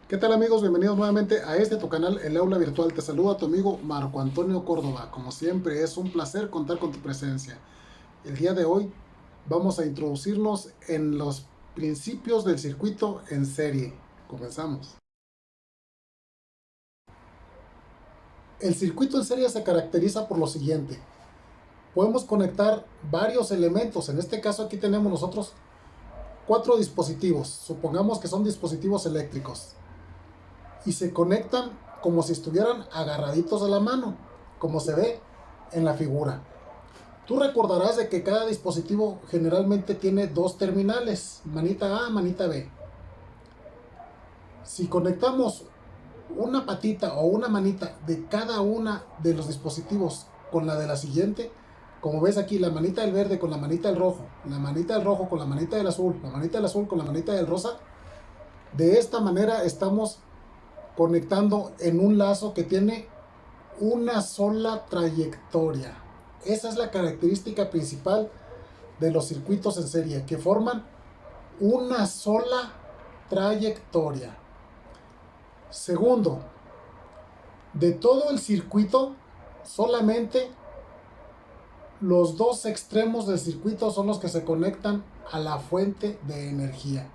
¿Qué tal amigos? Bienvenidos nuevamente a tu canal, el aula virtual. Te saluda tu amigo Marco Antonio Córdoba. Como siempre es un placer contar con tu presencia. El día de hoy vamos a introducirnos en los principios del circuito en serie. Comenzamos. El circuito en serie se caracteriza por lo siguiente. Podemos conectar varios elementos. En este caso aquí tenemos nosotros 4 dispositivos. Supongamos que son dispositivos eléctricos. Y se conectan como si estuvieran agarraditos de la mano, como se ve en la figura. Tú recordarás de que cada dispositivo generalmente tiene 2 terminales, manita A, manita B. Si conectamos una patita o una manita de cada una de los dispositivos con la de la siguiente, como ves aquí, la manita del verde con la manita del rojo, la manita del rojo con la manita del azul, la manita del azul con la manita del rosa, de esta manera estamos conectando en un lazo que tiene una sola trayectoria. Esa es la característica principal de los circuitos en serie, que forman una sola trayectoria. Segundo, de todo el circuito, solamente los 2 extremos del circuito son los que se conectan a la fuente de energía.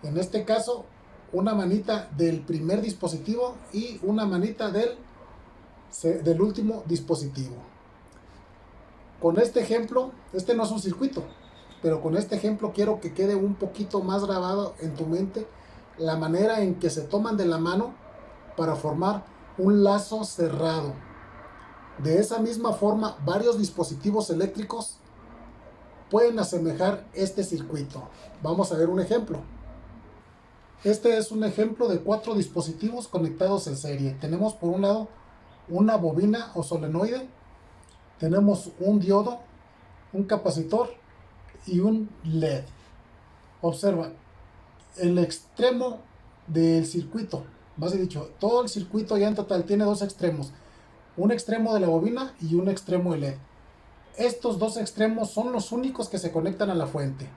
En este caso, una manita del primer dispositivo y una manita del último dispositivo. Con este ejemplo, este no es un circuito, pero con este ejemplo quiero que quede un poquito más grabado en tu mente la manera en que se toman de la mano para formar un lazo cerrado. De esa misma forma, varios dispositivos eléctricos pueden asemejar este circuito. Vamos a ver un ejemplo. Este es un ejemplo de 4 dispositivos conectados en serie. Tenemos por un lado una bobina o solenoide, tenemos un diodo, un capacitor y un LED. Observa, el extremo del circuito, más dicho, todo el circuito ya en total tiene 2 extremos, un extremo de la bobina y un extremo de LED. Estos 2 extremos son los únicos que se conectan a la fuente.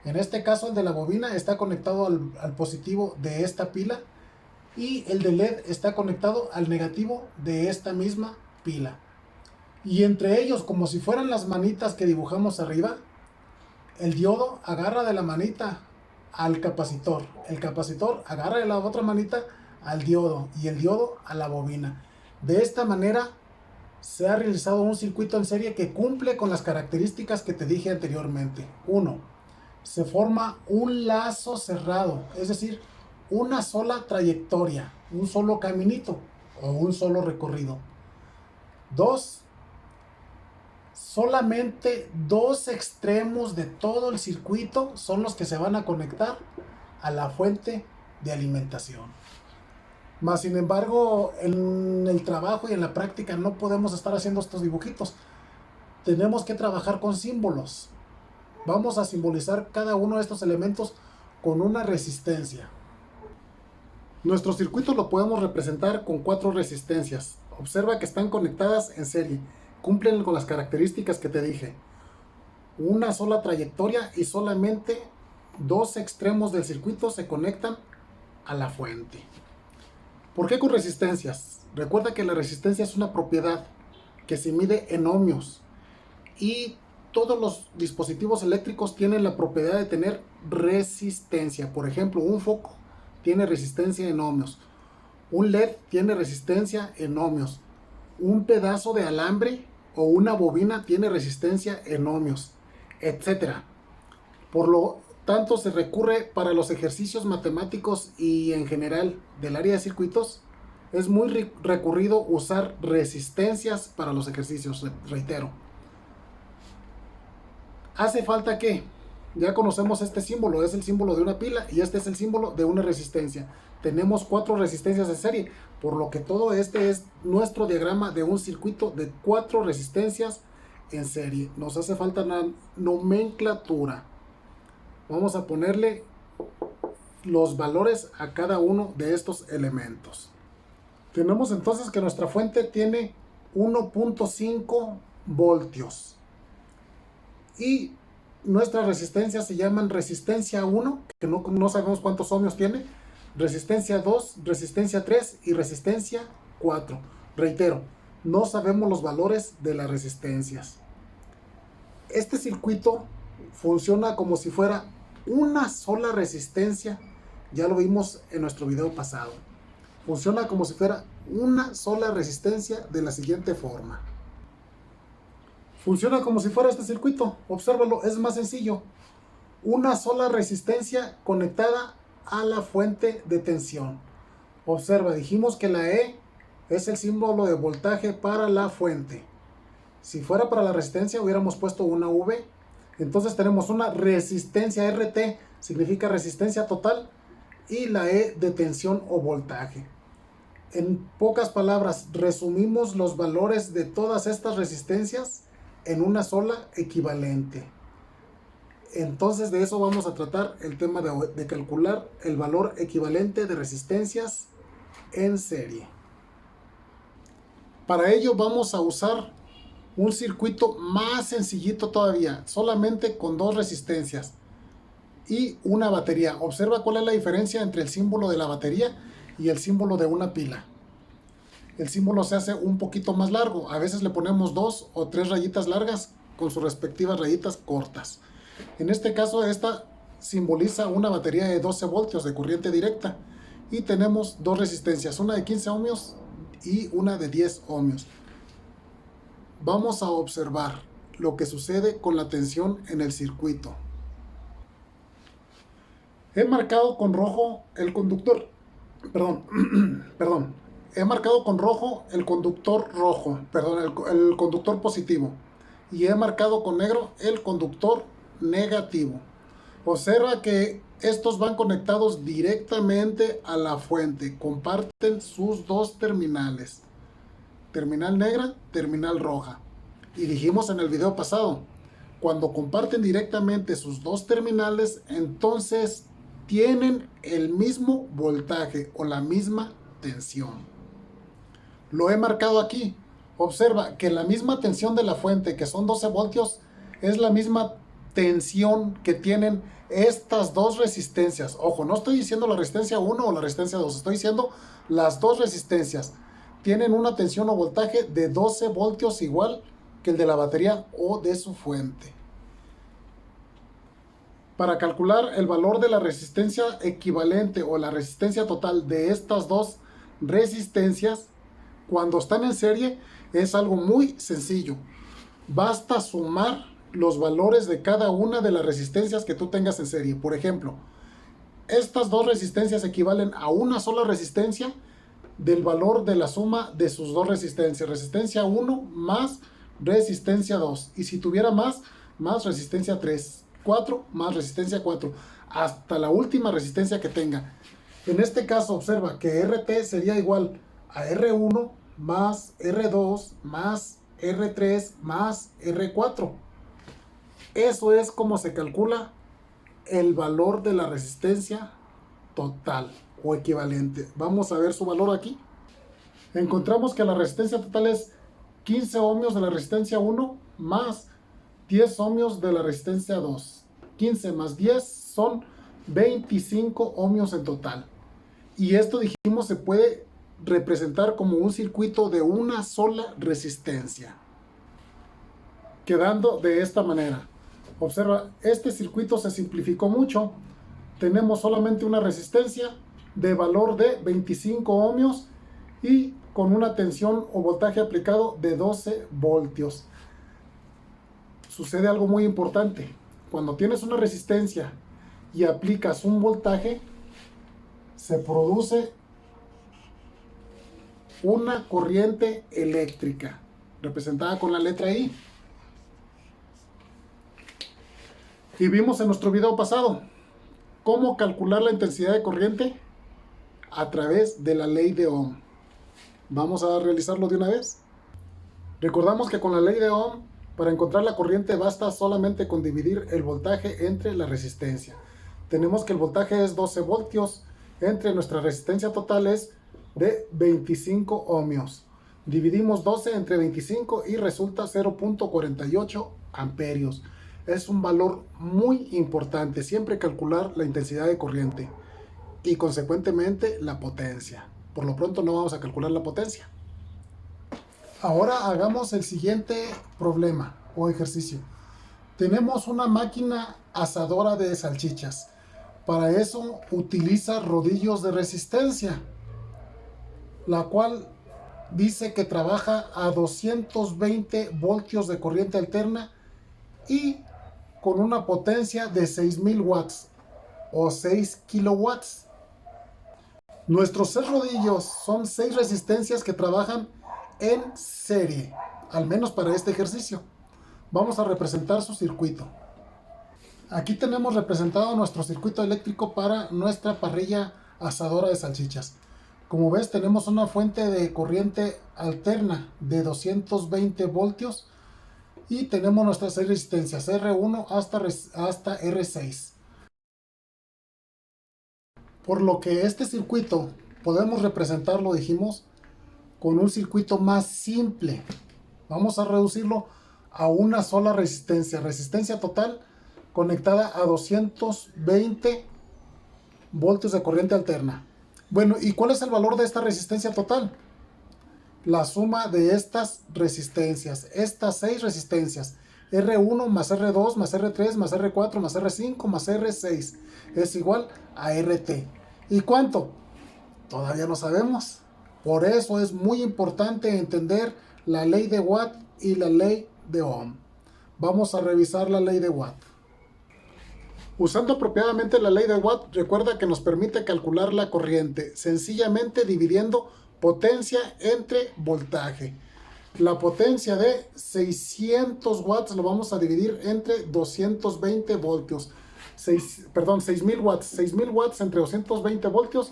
En este caso el de la bobina está conectado al positivo de esta pila y el de LED está conectado al negativo de esta misma pila. Y entre ellos, como si fueran las manitas que dibujamos arriba, el diodo agarra de la manita al capacitor, el capacitor agarra de la otra manita al diodo y el diodo a la bobina. De esta manera se ha realizado un circuito en serie que cumple con las características que te dije anteriormente. 1. Se forma un lazo cerrado, es decir, una sola trayectoria, un solo caminito o un solo recorrido. 2. Solamente 2 extremos de todo el circuito son los que se van a conectar a la fuente de alimentación. Mas sin embargo, en el trabajo y en la práctica no podemos estar haciendo estos dibujitos. Tenemos que trabajar con símbolos. Vamos a simbolizar cada uno de estos elementos con una resistencia. Nuestro circuito lo podemos representar con 4 resistencias. Observa que están conectadas en serie. Cumplen con las características que te dije. Una sola trayectoria y solamente 2 extremos del circuito se conectan a la fuente. ¿Por qué con resistencias? Recuerda que la resistencia es una propiedad que se mide en ohmios y todos los dispositivos eléctricos tienen la propiedad de tener resistencia. Por ejemplo, un foco tiene resistencia en ohmios, un LED tiene resistencia en ohmios, un pedazo de alambre o una bobina tiene resistencia en ohmios, etcétera. Por lo tanto, se recurre para los ejercicios matemáticos y en general del área de circuitos. Es muy recurrido usar resistencias para los ejercicios, reitero. Hace falta que ya conocemos este símbolo, es el símbolo de una pila y este es el símbolo de una resistencia. Tenemos 4 resistencias de serie, por lo que todo este es nuestro diagrama de un circuito de 4 resistencias en serie. Nos hace falta una nomenclatura. Vamos a ponerle los valores a cada uno de estos elementos. Tenemos entonces que nuestra fuente tiene 1.5 voltios y nuestras resistencias se llaman resistencia 1, que no sabemos cuántos ohmios tiene, resistencia 2, resistencia 3 y resistencia 4. Reitero, no sabemos los valores de las resistencias. Este circuito funciona como si fuera una sola resistencia. Ya lo vimos en nuestro video pasado. Funciona como si fuera una sola resistencia de la siguiente forma. Funciona como si fuera este circuito. Obsérvalo, es más sencillo. Una sola resistencia conectada a la fuente de tensión. Observa, dijimos que la E es el símbolo de voltaje para la fuente. Si fuera para la resistencia hubiéramos puesto una V. Entonces tenemos una resistencia RT, significa resistencia total, y la E de tensión o voltaje. En pocas palabras, resumimos los valores de todas estas resistencias en una sola equivalente. Entonces de eso vamos a tratar el tema de calcular el valor equivalente de resistencias en serie. Para ello vamos a usar un circuito más sencillito todavía, solamente con dos resistencias y una batería. Observa cuál es la diferencia entre el símbolo de la batería y el símbolo de una pila. El símbolo se hace un poquito más largo, a veces le ponemos 2 o 3 rayitas largas con sus respectivas rayitas cortas. En este caso esta simboliza una batería de 12 voltios de corriente directa y tenemos dos resistencias, una de 15 ohmios y una de 10 ohmios. Vamos a observar lo que sucede con la tensión en el circuito. He marcado con rojo el conductor, he marcado con rojo el conductor rojo, el conductor positivo, y he marcado con negro el conductor negativo. Observa que estos van conectados directamente a la fuente, comparten sus dos terminales, terminal negra, terminal roja. Y dijimos en el video pasado, cuando comparten directamente sus dos terminales, entonces tienen el mismo voltaje o la misma tensión. Lo he marcado aquí. Observa que la misma tensión de la fuente, que son 12 voltios, es la misma tensión que tienen estas dos resistencias. Ojo, no estoy diciendo la resistencia 1 o la resistencia 2, estoy diciendo las dos resistencias. Tienen una tensión o voltaje de 12 voltios igual que el de la batería o de su fuente. Para calcular el valor de la resistencia equivalente o la resistencia total de estas dos resistencias, cuando están en serie, es algo muy sencillo. Basta sumar los valores de cada una de las resistencias que tú tengas en serie. Por ejemplo, estas dos resistencias equivalen a una sola resistencia del valor de la suma de sus dos resistencias. Resistencia 1 más resistencia 2. Y si tuviera más resistencia 3. 4 más resistencia 4. Hasta la última resistencia que tenga. En este caso, observa que RT sería igual a R1 más R2 más R3 más R4. Eso es como se calcula el valor de la resistencia total o equivalente. Vamos a ver su valor aquí. Encontramos que la resistencia total es 15 ohmios de la resistencia 1 más 10 ohmios de la resistencia 2. 15 más 10 son 25 ohmios en total. Y esto dijimos se puede representar como un circuito de una sola resistencia. Quedando de esta manera. Observa, este circuito se simplificó mucho. Tenemos solamente una resistencia de valor de 25 ohmios y con una tensión o voltaje aplicado de 12 voltios. Sucede algo muy importante. Cuando tienes una resistencia y aplicas un voltaje, se produce una corriente eléctrica, representada con la letra I. Y vimos en nuestro video pasado cómo calcular la intensidad de corriente a través de la ley de Ohm. Vamos a realizarlo de una vez. Recordamos que con la ley de Ohm, para encontrar la corriente basta solamente con dividir el voltaje entre la resistencia. Tenemos que el voltaje es 12 voltios, entre nuestra resistencia total es de 25 ohmios. Dividimos 12 entre 25 y resulta 0.48 amperios. Es un valor muy importante, siempre calcular la intensidad de corriente. y consecuentemente la potencia. Por lo pronto no vamos a calcular la potencia. Ahora hagamos el siguiente problema o ejercicio. Tenemos una máquina asadora de salchichas. Para eso utiliza rodillos de resistencia, la cual dice que trabaja a 220 voltios de corriente alterna y con una potencia de 6000 watts o 6 kilowatts. Nuestros 6 rodillos son 6 resistencias que trabajan en serie, al menos para este ejercicio. Vamos a representar su circuito. Aquí tenemos representado nuestro circuito eléctrico para nuestra parrilla asadora de salchichas. Como ves, tenemos una fuente de corriente alterna de 220 voltios y tenemos nuestras 6 resistencias R1 hasta R6. Por lo que este circuito podemos representarlo, dijimos, con un circuito más simple. Vamos a reducirlo a una sola resistencia, resistencia total conectada a 220 voltios de corriente alterna. Bueno, ¿y cuál es el valor de esta resistencia total? La suma de estas resistencias, estas 6 resistencias, R1 más R2 más R3 más R4 más R5 más R6 es igual a RT. ¿Y cuánto? Todavía no sabemos. Por eso es muy importante entender la ley de Watt y la ley de Ohm. Vamos a revisar la ley de Watt. Usando apropiadamente la ley de Watt, recuerda que nos permite calcular la corriente, sencillamente dividiendo potencia entre voltaje. La potencia de 600 watts lo vamos a dividir entre 220 voltios. 6000 watts. 6000 watts entre 220 voltios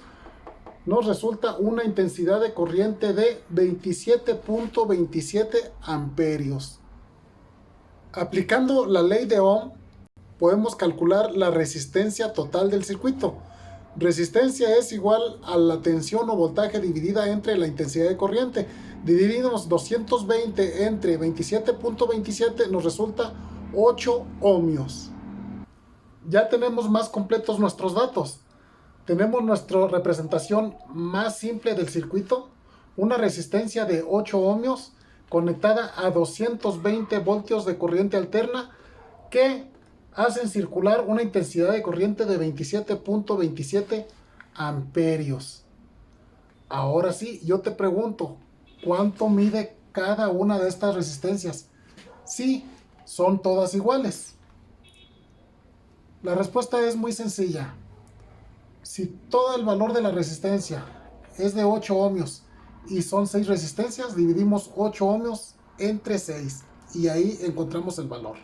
nos resulta una intensidad de corriente de 27.27 amperios. Aplicando la ley de Ohm, podemos calcular la resistencia total del circuito. Resistencia es igual a la tensión o voltaje dividida entre la intensidad de corriente. Dividimos 220 entre 27.27 nos resulta 8 ohmios. Ya tenemos más completos nuestros datos. Tenemos nuestra representación más simple del circuito, una resistencia de 8 ohmios conectada a 220 voltios de corriente alterna que hacen circular una intensidad de corriente de 27.27 amperios. Ahora sí, yo te pregunto, ¿cuánto mide cada una de estas resistencias? Sí, son todas iguales. La respuesta es muy sencilla. Si todo el valor de la resistencia es de 8 ohmios y son 6 resistencias, dividimos 8 ohmios entre 6 y ahí encontramos el valor.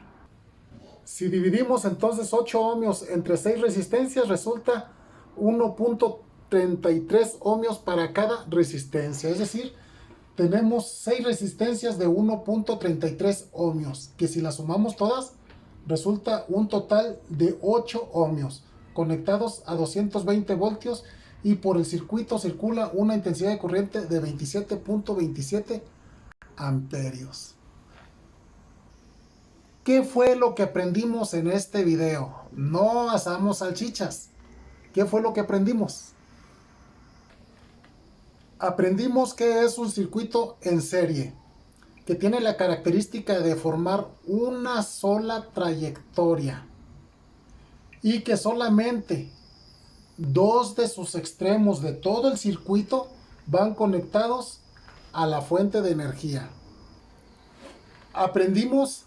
Si dividimos entonces 8 ohmios entre 6 resistencias, resulta 1.33 ohmios para cada resistencia. Es decir, tenemos 6 resistencias de 1.33 ohmios, que si las sumamos todas, resulta un total de 8 ohmios, conectados a 220 voltios y por el circuito circula una intensidad de corriente de 27.27 amperios. ¿Qué fue lo que aprendimos en este video? No asamos salchichas. ¿Qué fue lo que aprendimos? Aprendimos que es un circuito en serie, que tiene la característica de formar una sola trayectoria y que solamente 2 de sus extremos de todo el circuito van conectados a la fuente de energía. Aprendimos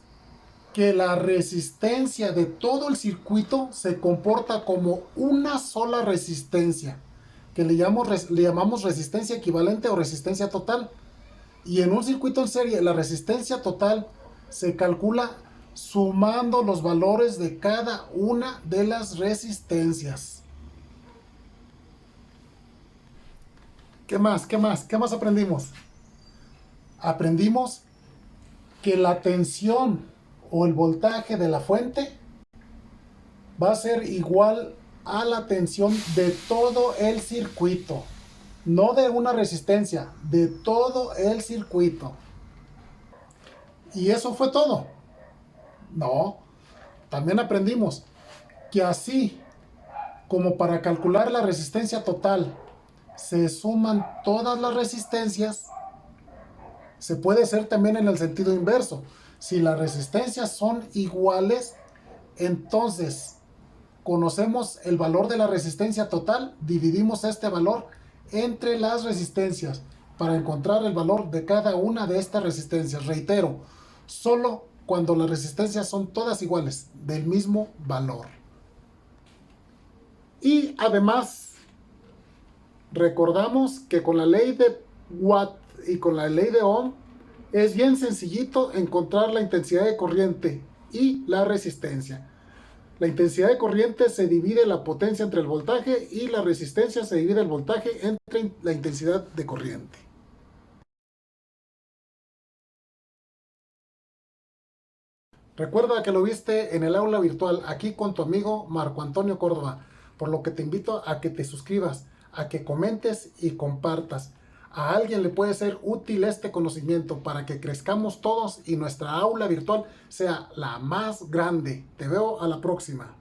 que la resistencia de todo el circuito se comporta como una sola resistencia, que le llamamos resistencia equivalente o resistencia total. Y en un circuito en serie, la resistencia total se calcula sumando los valores de cada una de las resistencias. ¿Qué más? ¿Qué más? ¿Qué más aprendimos? Aprendimos que la tensión o el voltaje de la fuente va a ser igual a la tensión de todo el circuito, no de una resistencia, de todo el circuito. ¿Y eso fue todo? No, también aprendimos que así Como para calcular la resistencia total se suman todas las resistencias, se puede hacer también en el sentido inverso. Si las resistencias son iguales, entonces conocemos el valor de la resistencia total, dividimos este valor entre las resistencias para encontrar el valor de cada una de estas resistencias. Reitero, solo cuando las resistencias son todas iguales, del mismo valor. Y además, recordamos que con la ley de Watt y con la ley de Ohm es bien sencillito encontrar la intensidad de corriente y la resistencia. La intensidad de corriente se divide la potencia entre el voltaje y la resistencia se divide el voltaje entre la intensidad de corriente. Recuerda que lo viste en el aula virtual aquí con tu amigo Marco Antonio Córdoba, por lo que te invito a que te suscribas, a que comentes y compartas. A alguien le puede ser útil este conocimiento para que crezcamos todos y nuestra aula virtual sea la más grande. Te veo a la próxima.